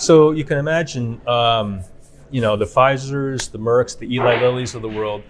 So you can imagine, the Pfizers, the Mercks, the Eli Lillys of the world,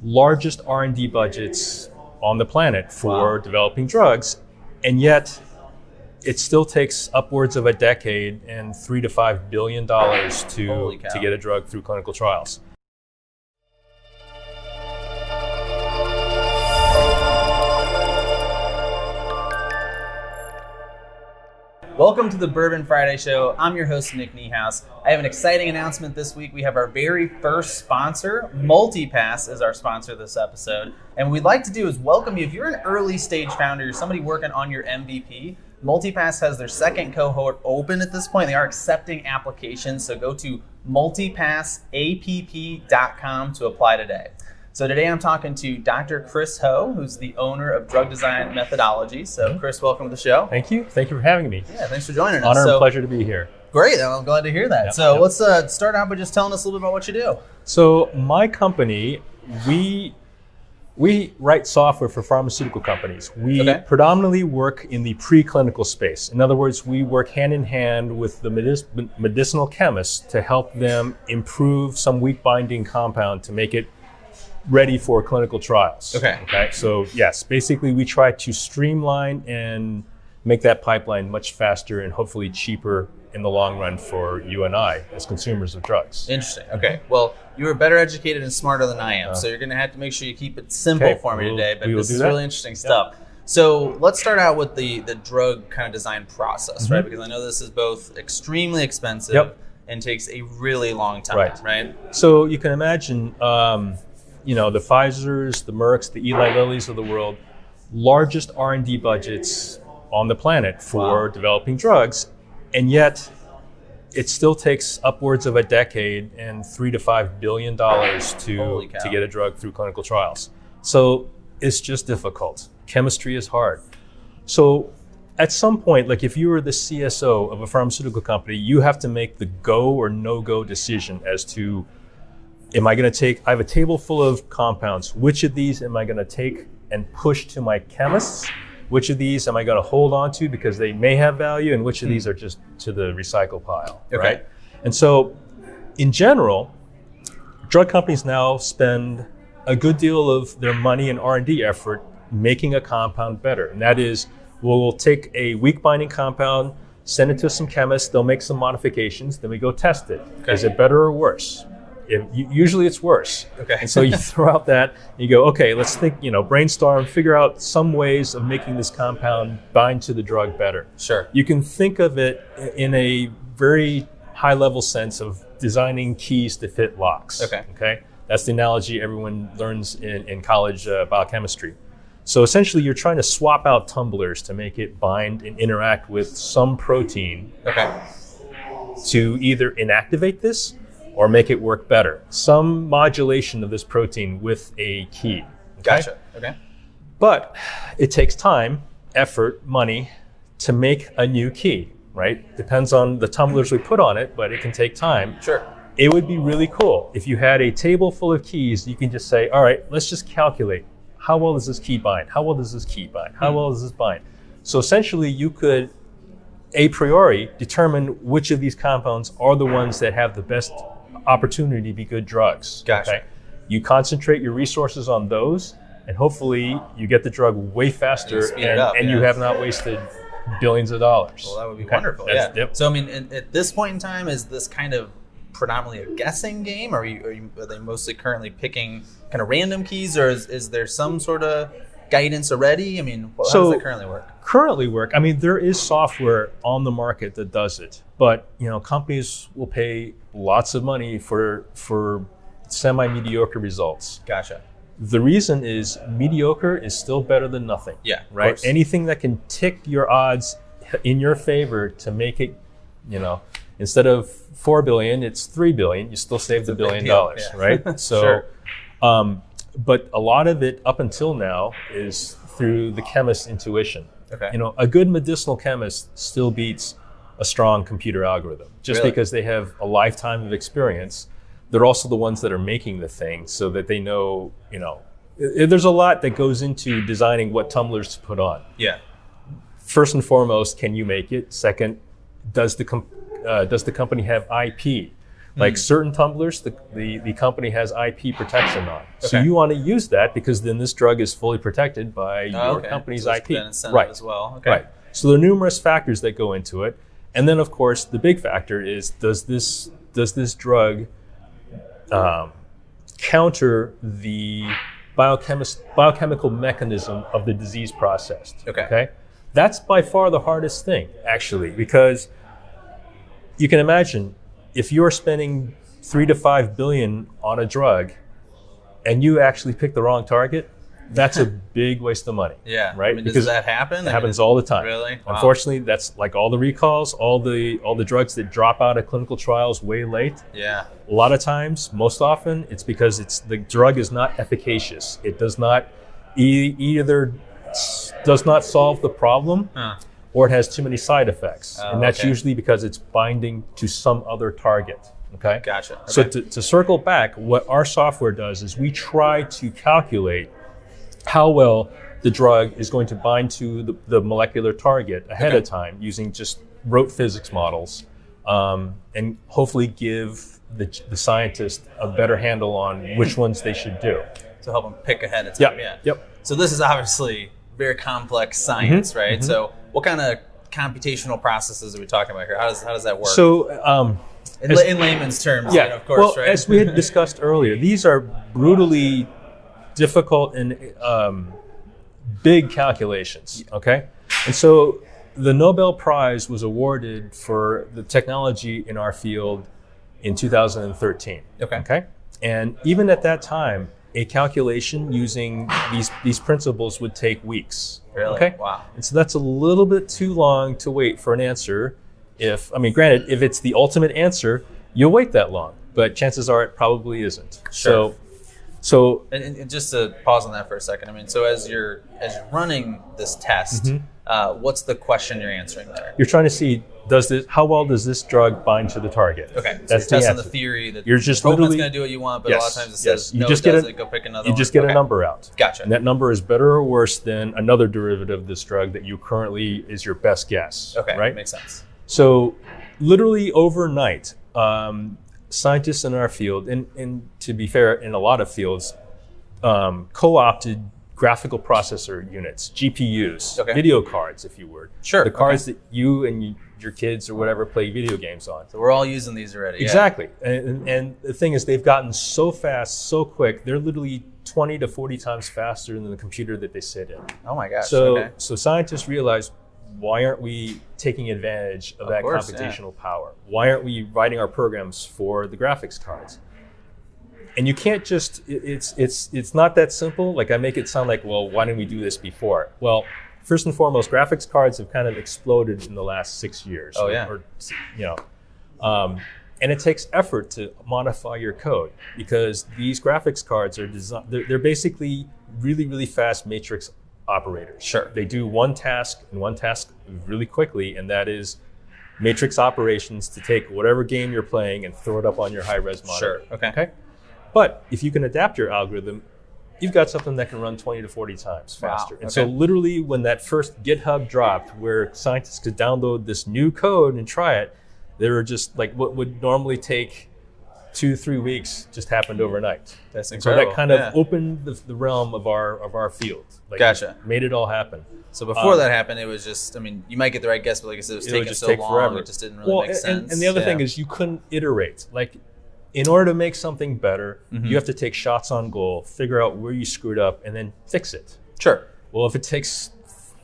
largest R&D budgets on the planet for developing drugs, and yet it still takes upwards of a decade and $3 to $5 billion to get a drug through clinical trials. Welcome to the Bourbon Friday Show. I'm your host, Nick Niehaus. I have an exciting announcement this week. We have our very first sponsor. MultiPass is our sponsor this episode. And what we'd like to do is welcome you. If you're an early stage founder, you're somebody working on your MVP, MultiPass has their second cohort open at this point. They are accepting applications, so go to multipassapp.com to apply today. So today I'm talking to Dr. Chris Ho, who's the owner of Drug Design Methodologies. So Chris, welcome to the show. Thank you. Thank you for having me. Yeah, thanks for joining us. Honor and pleasure to be here. Great. I'm glad to hear that. Let's start out by just telling us a little bit about what you do. So my company, we write software for pharmaceutical companies. We predominantly work in the preclinical space. In other words, we work hand in hand with the medicinal chemists to help them improve some weak binding compound to make it ready for clinical trials. Okay. So yes, basically we try to streamline and make that pipeline much faster and hopefully cheaper in the long run for you and I as consumers of drugs. Interesting. Okay. Well, you are better educated and smarter than I am, so you're going to have to make sure you keep it simple for me today. But this is really interesting stuff. So let's start out with the drug kind of design process, right? Because I know this is both extremely expensive and takes a really long time, right? So you can imagine, the Pfizers, the Mercks, the Eli Lillys of the world, largest R&D budgets on the planet for developing drugs, and yet it still takes upwards of a decade and $3 to $5 billion to get a drug through clinical trials. So it's just difficult. Chemistry is hard. So at some point, like if you were the CSO of a pharmaceutical company, you have to make the go or no-go decision as to, I have a table full of compounds. Which of these am I going to take and push to my chemists? Which of these am I going to hold on to because they may have value? And which of these are just to the recycle pile, right? And so in general, drug companies now spend a good deal of their money and R&D effort making a compound better. And that is, we'll take a weak binding compound, send it to some chemists, they'll make some modifications, then we go test it. Is it better or worse? Usually it's worse. And so you throw out that, and you go, okay, let's think, brainstorm, figure out some ways of making this compound bind to the drug better. You can think of it in a very high level sense of designing keys to fit locks. That's the analogy everyone learns in college biochemistry. So essentially you're trying to swap out tumblers to make it bind and interact with some protein to either inactivate this or make it work better. Some modulation of this protein with a key. But it takes time, effort, money to make a new key, right? Depends on the tumblers we put on it, but it can take time. It would be really cool if you had a table full of keys, you can just say, all right, let's just calculate. How well does this key bind? How well does this key bind? How well does this bind? So essentially you could a priori determine which of these compounds are the ones that have the best opportunity to be good drugs. You concentrate your resources on those, and hopefully you get the drug way faster, and you have not wasted billions of dollars. Well, that would be wonderful. So I mean, at this point in time, is this kind of predominantly a guessing game? Are they mostly currently picking kind of random keys, or is there some sort of guidance already? I mean, how does it currently work? I mean, there is software on the market that does it, but companies will pay lots of money for semi-mediocre results. The reason is mediocre is still better than nothing. Right? Anything that can tick your odds in your favor to make it, instead of $4 billion, it's $3 billion. You still saved $1 billion, right? So, but a lot of it up until now is through the chemist's intuition. A good medicinal chemist still beats a strong computer algorithm just because they have a lifetime of experience. They're also the ones that are making the thing, so that they know, there's a lot that goes into designing what tumblers to put on. First and foremost, can you make it? Second, does the does the company have IP? Like certain tumblers, the company has IP protection on. So you want to use that because then this drug is fully protected by your company's so IP. Right. As well. Okay. Right. So there are numerous factors that go into it. And then, of course, the big factor is does this drug counter the biochemical mechanism of the disease process? Okay. That's by far the hardest thing, actually, because you can imagine if you're spending $3 to $5 billion on a drug and you actually pick the wrong target, that's a big waste of money. Yeah. Right? I mean, does that happen? It happens all the time. Really? Wow. Unfortunately, that's like all the recalls, all the drugs that drop out of clinical trials way late. Yeah. A lot of times, most often, it's because the drug is not efficacious. It does not either does not solve the problem, or it has too many side effects. And that's usually because it's binding to some other target. Okay? Gotcha. Okay. So to circle back, what our software does is we try to calculate how well the drug is going to bind to the molecular target ahead of time using just rote physics models, and hopefully give the scientist a better handle on which ones they should do. To help them pick ahead of time. Yep. So this is obviously very complex science, right? So what kind of computational processes are we talking about here? How does that work? So in layman's terms, of course, right? As we had discussed earlier, these are brutally difficult and big calculations, okay? And so the Nobel Prize was awarded for the technology in our field in 2013. Okay? And even at that time, a calculation using these principles would take weeks. Really? Okay? Wow. And so that's a little bit too long to wait for an answer. Granted, if it's the ultimate answer, you'll wait that long, but chances are it probably isn't. Sure. So and just to pause on that for a second, I mean, so as you're running this test, what's the question you're answering there? You're trying to see how well does this drug bind to the target? Okay, so that's you're the testing answer. the theory that you're just hoping it's literally going to do what you want, but a lot of times it says you no, just it doesn't. Go pick another one. You just get a number out. Gotcha. And that number is better or worse than another derivative of this drug that you currently is your best guess. Okay, right? Makes sense. So literally overnight, scientists in our field, and to be fair, in a lot of fields, co-opted graphical processor units, GPUs, video cards, if you would. Sure. The cards that you and your kids or whatever play video games on. So we're all using these already. Exactly. And the thing is, they've gotten so fast, so quick, they're literally 20 to 40 times faster than the computer that they sit in. Oh my gosh. So scientists realize, why aren't we taking advantage of that computational power? Why aren't we writing our programs for the graphics cards? And you can't just, it's not that simple. Like I make it sound like, well, why didn't we do this before? Well, first and foremost, graphics cards have kind of exploded in the last 6 years. And it takes effort to modify your code because these graphics cards are designed, they're basically really, really fast matrix operators. Sure. They do one task really quickly, and that is matrix operations to take whatever game you're playing and throw it up on your high-res monitor. Sure. Okay. But if you can adapt your algorithm, you've got something that can run 20 to 40 times faster. Wow. And so literally when that first GitHub dropped where scientists could download this new code and try it, they were just like what would normally take 2-3 weeks just happened overnight. That's So incredible. that kind of opened the realm of our field. Like Gotcha. Made it all happen. So before that happened, it was just, I mean, you might get the right guess, but like I said, it was taking so long, forever. It just didn't really make sense. And the other thing is you couldn't iterate. Like in order to make something better, you have to take shots on goal, figure out where you screwed up, and then fix it. Sure. Well, if it takes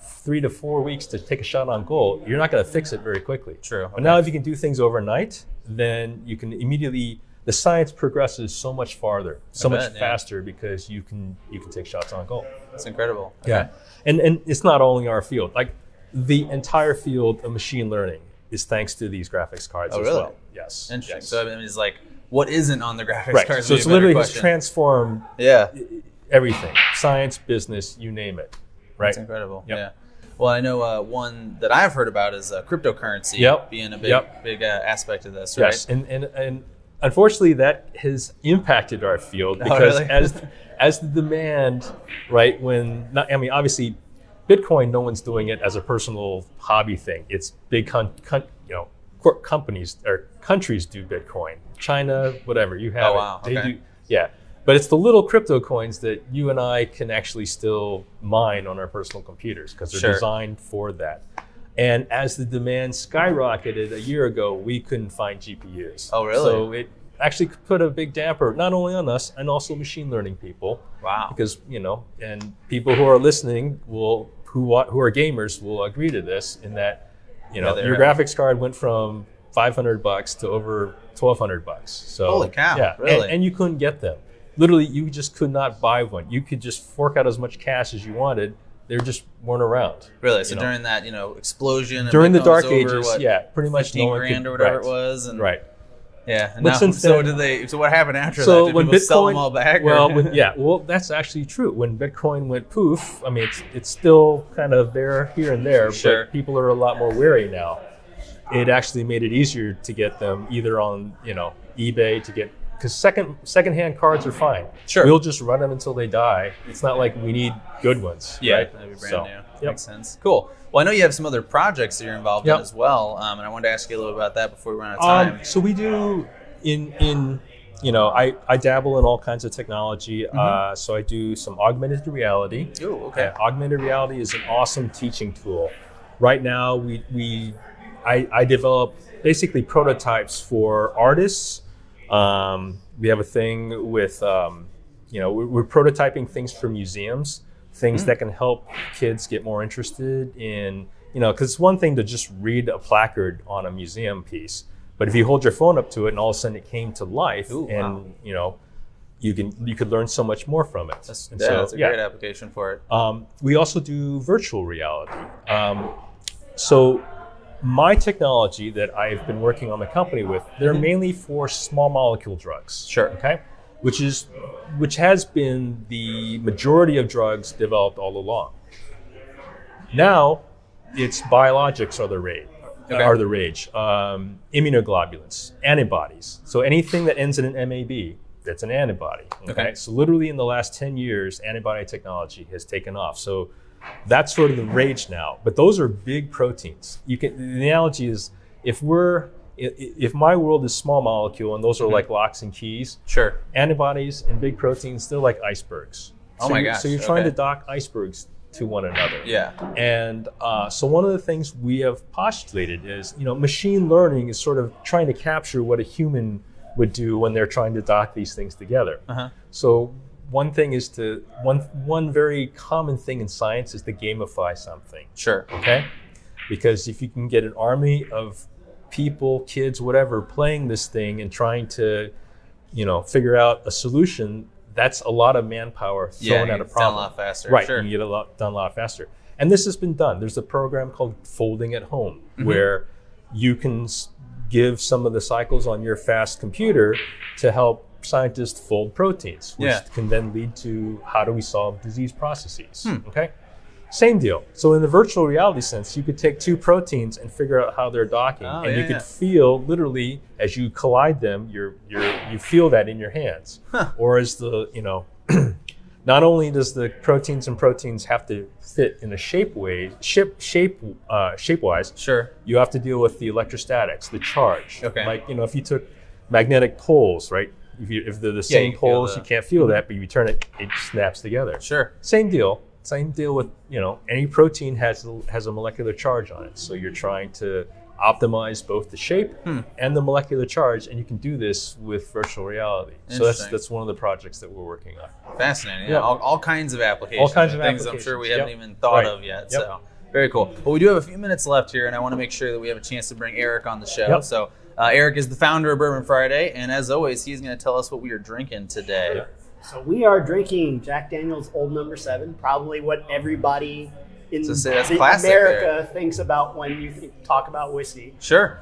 3 to 4 weeks to take a shot on goal, you're not going to fix it very quickly. True. But now if you can do things overnight, then you can immediately, the science progresses so much farther, much faster because you can take shots on goal. That's incredible. Okay. Yeah. And it's not only our field. Like the entire field of machine learning is thanks to these graphics cards as well. Yes. Interesting. Yes. So I mean, it's like, what isn't on the graphics cards? So it's literally has transformed everything. Science, business, you name it. Right. That's incredible. Yep. Yeah. Well, I know one that I've heard about is cryptocurrency being a big aspect of this, right? Yes. And unfortunately, that has impacted our field because as the demand, right, obviously, Bitcoin, no one's doing it as a personal hobby thing. It's big, companies or countries do Bitcoin. China, whatever, you have Oh, wow. it. They Okay. do, yeah. But it's the little crypto coins that you and I can actually still mine on our personal computers because they're Sure. designed for that. And as the demand skyrocketed a year ago, we couldn't find GPUs. Oh, really? So it actually put a big damper, not only on us, and also machine learning people. Wow. Because, and people who are listening who are gamers will agree to this in that, your graphics card went from $500 to over $1,200. So holy cow, yeah, really? and you couldn't get them. Literally, you just could not buy one. You could just fork out as much cash as you wanted. They just weren't around. Really? So during that, explosion and during the Bitcoin dark was over, ages, yeah, pretty much no 15 one grand could, or whatever right, it was, and right. yeah. And But now, since so then- So what happened after So that? Did when people sell Bitcoin, them all back? well, that's actually true. When Bitcoin went poof, I mean, it's still kind of there, here and there, Sure. but people are a lot more wary now. It actually made it easier to get them either on, eBay to get, because secondhand cards are fine. Sure. We'll just run them until they die. It's not like we need good ones. Yeah, right? that'd be brand So, new. yep. Makes sense. Cool. Well, I know you have some other projects that you're involved in Yep. as well, and I wanted to ask you a little about that before we run out of time. So we do I dabble in all kinds of technology. So I do some augmented reality. Ooh, okay. Augmented reality is an awesome teaching tool. Right now, I develop basically prototypes for artists. We have a thing with, we're prototyping things for museums, things that can help kids get more interested in, because it's one thing to just read a placard on a museum piece, but if you hold your phone up to it and all of a sudden it came to life, Ooh, and you could learn so much more from it. That's a great application for it. We also do virtual reality. So my technology that I've been working on the company with, they're mainly for small molecule drugs. Sure. Okay. Which has been the majority of drugs developed all along. Now, it's biologics are the rage. Okay. Immunoglobulins, antibodies. So anything that ends in an MAB, that's an antibody. Okay. So literally in the last 10 years, antibody technology has taken off. So that's sort of the rage now. But those are big proteins. The analogy is if my world is small molecule and those are like locks and keys, Sure. antibodies and big proteins, they're like icebergs. Oh my gosh, So you're trying okay. to dock icebergs to one another. Yeah. And so one of the things we have postulated is, machine learning is sort of trying to capture what a human would do when they're trying to dock these things together. So one thing is one very common thing in science is to gamify something. Sure. Okay? Because if you can get an army of people, kids, whatever, playing this thing and trying to, figure out a solution, that's a lot of manpower thrown at a problem. It's done a lot faster. Right, Sure. you can get done a lot faster. And this has been done. There's a program called Folding at Home where you can give some of the cycles on your fast computer to help scientists fold proteins, which can then lead to how do we solve disease processes, okay? Same deal. So in the virtual reality sense, you could take two proteins and figure out how they're docking, you could feel literally as you collide them, you feel that in your hands. Or as not only does the proteins have to fit in a shape-wise, Sure. you have to deal with the electrostatics, the charge. Okay. Like if you took magnetic poles, right? If they're the same you feel poles, you can't feel that, but you turn it, it snaps together. Sure. Same deal with, any protein has a molecular charge on it. So you're trying to optimize both the shape and the molecular charge, and you can do this with virtual reality. So that's one of the projects that we're working on. Fascinating. Yeah. All kinds of applications. All kinds of things applications. I'm sure we haven't Yep. even thought Right. of yet. Yep. So very cool. Well, we do have a few minutes left here, and I want to make sure that we have a chance to bring Eric on the show. Yep. So Eric is the founder of Bourbon Friday, and as always, he's going to tell us what we are drinking today. Yep. So we are drinking Jack Daniel's Old Number 7, probably what everybody in So say that's classic America thinks about when you talk about whiskey. Sure.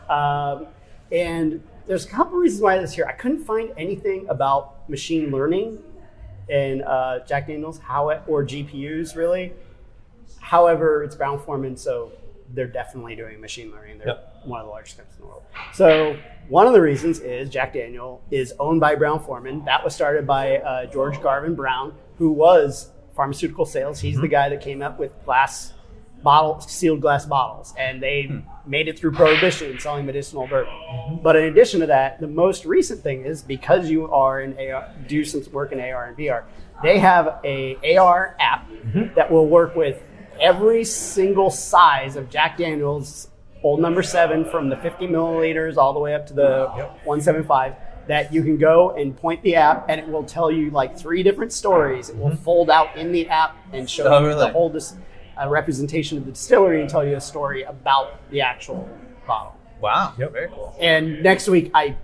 And there's a couple reasons why this here. I couldn't find anything about machine learning in Jack Daniel's, or GPUs really. However, it's Brown-Forman, so they're definitely doing machine learning. They're one of the largest companies in the world. So one of the reasons is Jack Daniel is owned by Brown-Forman. That was started by George Garvin Brown, who was pharmaceutical sales. He's the guy that came up with sealed glass bottles. And they made it through Prohibition, selling medicinal bourbon. But in addition to that, the most recent thing is because you are in AR, do some work in AR and VR, they have a AR app that will work with every single size of Jack Daniel's Old Number 7 from the 50 milliliters all the way up to the 175. That you can go and point the app and it will tell you like 3 different stories. It will fold out in the app and show you the whole representation of the distillery and tell you a story about the actual bottle. Wow, very cool. And next week, I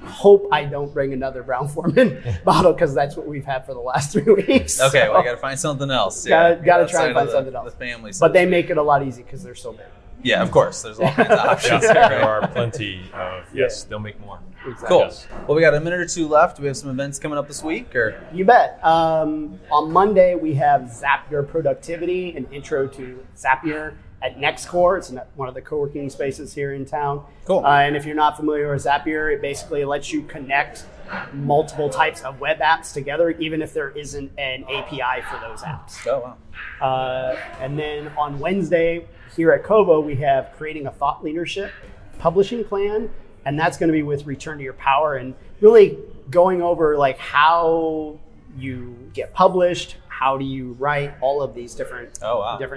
hope I don't bring another Brown-Forman bottle because that's what we've had for the last 3 weeks. Okay, well, I got to find something else. Got to try and find something else. The family, but they make it a lot easier because they're so big. Yeah, of course. There's all kinds of options. There are plenty of, they'll make more. Exactly. Cool. Well, we got a minute or two left. Do we have some events coming up this week? Or You bet. On Monday, we have Zapier Productivity, an intro to Zapier at NextCore. It's one of the co-working spaces here in town. Cool. And if you're not familiar with Zapier, it basically lets you connect multiple types of web apps together, even if there isn't an API for those apps. Oh, wow. And then on Wednesday, here at Kobo, we have Creating a Thought Leadership Publishing Plan. And that's going to be with Return to Your Power and really going over like how you get published, how do you write, all of these different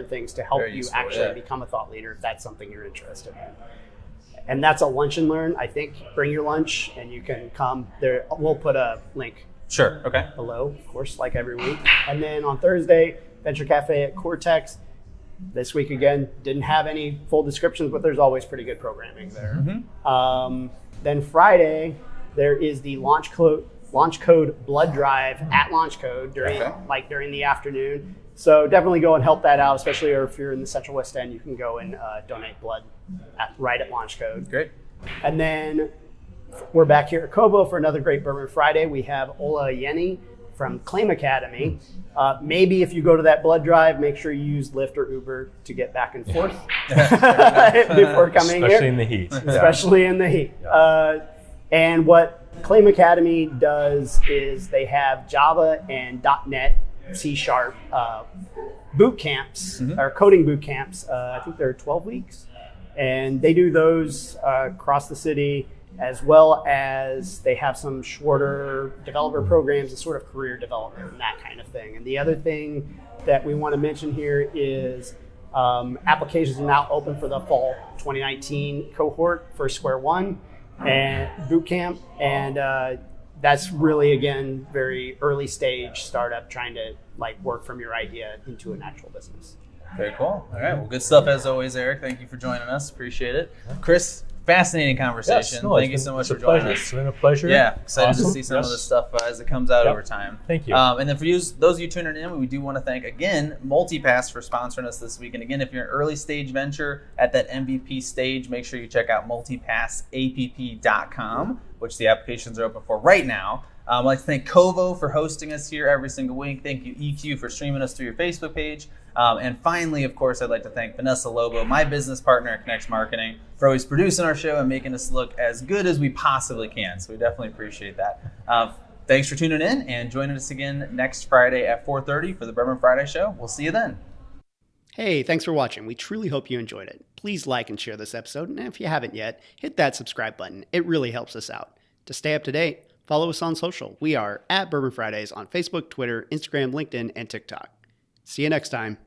things to help you actually become a thought leader if that's something you're interested in. And that's a lunch and learn. I think bring your lunch and you can come there. We'll put a link below, of course, like every week. And then on Thursday, Venture Cafe at Cortex. This week, again, didn't have any full descriptions, but there's always pretty good programming there. Then Friday, there is the launch code blood drive at launch code during the afternoon. So definitely go and help that out, especially if you're in the Central West End, you can go and donate blood right at launch code. Great. And then we're back here at Kobo for another great Bourbon Friday. We have Ola Yeni from Claim Academy. Maybe if you go to that blood drive, make sure you use Lyft or Uber to get back and forth before coming Especially here. in the heat. Especially in the heat. And what Claim Academy does is they have Java and .NET C# boot camps, or coding boot camps. I think they're 12 weeks. And they do those across the city, as well as they have some shorter developer programs and sort of career development and that kind of thing. And the other thing that we want to mention here is applications are now open for the fall 2019 cohort for Square One and Bootcamp. And that's really, again, very early stage startup trying to like work from your idea into an actual business. Very cool. All right. Well, good stuff as always, Eric. Thank you for joining us. Appreciate it. Chris, fascinating conversation. Thank you so much for joining us. It's been a pleasure. Yeah, excited to see some of this stuff as it comes out over time. Thank you. And then for you, those of you tuning in, we do want to thank again MultiPass for sponsoring us this week. And again, if you're an early stage venture at that MVP stage, make sure you check out multipassapp.com, which the applications are open for right now. I'd like to thank Kovo for hosting us here every single week. Thank you, EQ, for streaming us through your Facebook page. And finally, of course, I'd like to thank Vanessa Lobo, my business partner at Connects Marketing, for always producing our show and making us look as good as we possibly can. So we definitely appreciate that. Thanks for tuning in and joining us again next Friday at 4:30 for the Bourbon Friday show. We'll see you then. Hey, thanks for watching. We truly hope you enjoyed it. Please like and share this episode. And if you haven't yet, hit that subscribe button. It really helps us out. To stay up to date, follow us on social. We are at Bourbon Fridays on Facebook, Twitter, Instagram, LinkedIn, and TikTok. See you next time.